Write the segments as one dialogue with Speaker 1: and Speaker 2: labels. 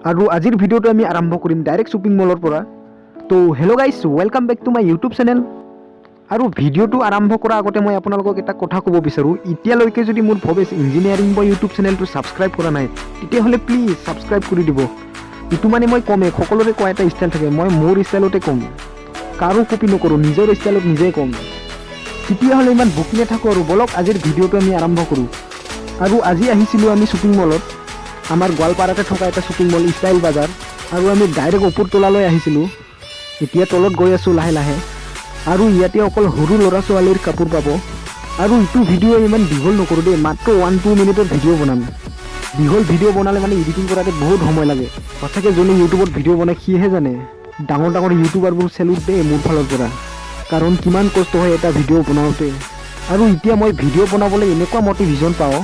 Speaker 1: আৰু আজিৰ ভিডিঅ'টো আমি আৰম্ভ কৰিম ডাইৰেক্ট শ্বপিং মলৰ পৰা। তো hello' guys, welcome back to my YouTube channel. আৰু ভিডিঅ'টো আৰম্ভ কৰাৰ আগতে মই আপোনালোকক এটা কথা ক'ব বিচাৰোঁ, এতিয়ালৈকে যদি মোৰ ভৱেশ ইঞ্জিনিয়াৰিং বা ইউটিউব চেনেলটো ছাবস্ক্ৰাইব কৰা নাই তেতিয়াহ'লে প্লিজ ছাবস্ক্ৰাইব কৰি দিব। এইটো মানে মই কমেই, সকলোৰে কোৱা এটা ষ্টাইল থাকে, মই মোৰ ষ্টাইলতে ক'ম, কাৰো কপি নকৰোঁ, নিজৰ ষ্টাইলত নিজেই ক'ম। তেতিয়াহ'লে ইমান বকি নাথাকোঁ আৰু বলক আজিৰ ভিডিঅ'টো আমি আৰম্ভ কৰোঁ। আৰু আজি আহিছিলোঁ আমি শ্বপিং মলত, আমাৰ গোৱালপাৰাতে থকা এটা শ্বপিং মল ষ্টাইল বাজাৰ, আৰু আমি ডাইৰেক্ট ওপৰ তলালৈ আহিছিলোঁ। এতিয়া তলত গৈ আছোঁ লাহে লাহে। আৰু ইয়াতে অকল সৰু ল'ৰা ছোৱালীৰ কাপোৰ পাব। আৰু ইটো ভিডিঅ' ইমান দীঘল নকৰোঁ দেই, মাত্ৰ 1-2 মিনিটৰ ভিডিঅ' বনাম। দীঘল ভিডিঅ' বনালে মানে এডিটিং কৰাতে বহুত সময় লাগে। সঁচাকৈ যোনে ইউটিউবত ভিডিঅ' বনায় সিহে জানে। ডাঙৰ ডাঙৰ ইউটিউবাৰবোৰ চেলুট দেই মোৰ ফালৰ পৰা, কাৰণ কিমান কষ্ট হয় এটা ভিডিঅ' বনাওঁতে। আৰু এতিয়া মই ভিডিঅ' বনাবলৈ এনেকুৱা মটিভেশ্যন পাওঁ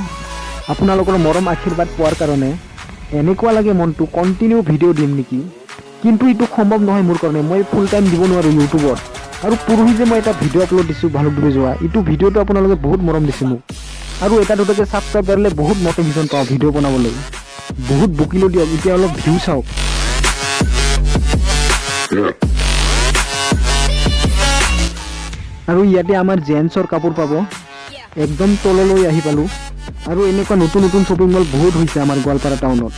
Speaker 1: আপোনালোকৰ মৰম আশীৰ্বাদ পোৱাৰ কাৰণে। এনেকুৱা লাগে মনটো কণ্টিনিউ ভিডিঅ' দিম নেকি, কিন্তু এইটো সম্ভৱ নহয় মোৰ কাৰণে, মই ফুল টাইম দিব নোৱাৰোঁ ইউটিউবত। আৰু পৰহি যে মই এটা ভিডিঅ' আপলোড দিছোঁ ভালুকপুৰ যোৱা, এইটো ভিডিঅ'টো আপোনালোকে বহুত মৰম দিছে মোক। আৰু এটা দুটাকৈ ছাবস্ক্ৰাইব কৰিলে বহুত মটিভেশ্যন পাওঁ ভিডিঅ' বনাবলৈ। বহুত বকিলোঁ দিয়ক, এতিয়া অলপ ভিউ চাওক। আৰু ইয়াতে আমাৰ জেন্টছৰ কাপোৰ পাব, একদম তললৈ আহি পালোঁ। আৰু এনেকুৱা নতুন নতুন শ্বপিং মল বহুত হৈছে আমাৰ গোৱালপাৰা টাউনত।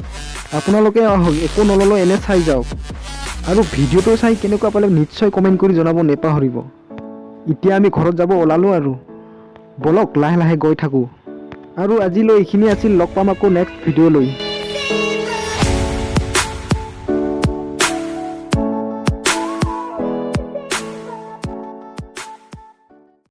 Speaker 1: আপোনালোকে আহক, একো নল'লেও এনে চাই যাওক। আৰু ভিডিঅ'টো চাই কেনেকুৱা পালে নিশ্চয় কমেণ্ট কৰি জনাব নেপাহৰিব। এতিয়া আমি ঘৰত যাব ওলালোঁ আৰু বলক লাহে লাহে গৈ থাকোঁ। আৰু আজিলৈ এইখিনি আছিল, লগ পাম আকৌ নেক্সট ভিডিঅ'লৈ।